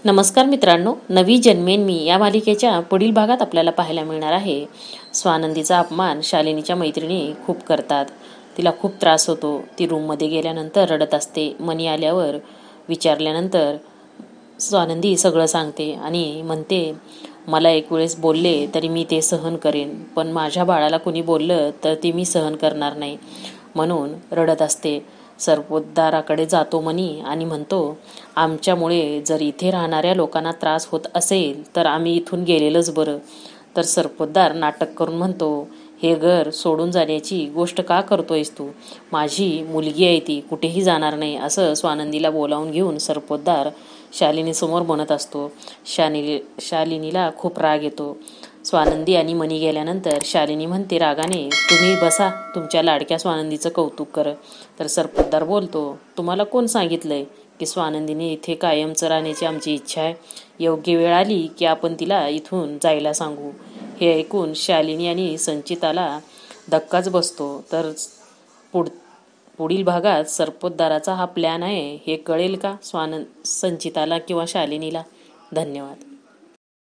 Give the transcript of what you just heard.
नमस्कार मित्रांनो, नवी जन्मेन मी या मालिकेच्या पुढील भागात आपल्याला पाहायला मिळणार आहे. स्वानंदीचा अपमान शालिनीच्या मैत्रिणी खूप करतात. तिला खूप त्रास होतो. ती रूममध्ये गेल्यानंतर रडत असते. मनी आल्यावर विचारल्यानंतर स्वानंदी सगळं सांगते आणि म्हणते, मला एक वेळेस बोलले तरी मी ते सहन करेन, पण माझ्या बाळाला कुणी बोललं तर ते मी सहन करणार नाही म्हणून रडत असते. सरपोतदाराकडे जातो मनी आणि म्हणतो, आमच्यामुळे जर इथे राहणाऱ्या लोकांना त्रास होत असेल तर आम्ही इथून गेलेलंच बरं. तर सरपोतदार नाटक करून म्हणतो, हे घर सोडून जाण्याची गोष्ट का करतोयस तू? माझी मुलगी आहे, ती कुठेही जाणार नाही, असं स्वानंदीला बोलावून घेऊन सरपोतदार शालिनीसमोर म्हणत असतो. शालिनीला खूप राग येतो. स्वानंदी आणि मनी गेल्यानंतर शालिनी म्हणते रागाने, तुम्ही बसा, तुमच्या लाडक्या स्वानंदीचं कौतुक कर. तर सरपोतदार बोलतो, तुम्हाला कोण सांगितलंय की स्वानंदीने इथे कायमचं राहण्याची आमची इच्छा आहे? योग्य वेळ आली की आपण तिला इथून जायला सांगू. हे ऐकून शालिनी आणि संचिताला धक्काच बसतो. तर पुढील भागात सरपोतदाराचा हा प्लॅन आहे हे कळेल का संचिताला किंवा शालिनीला? धन्यवाद.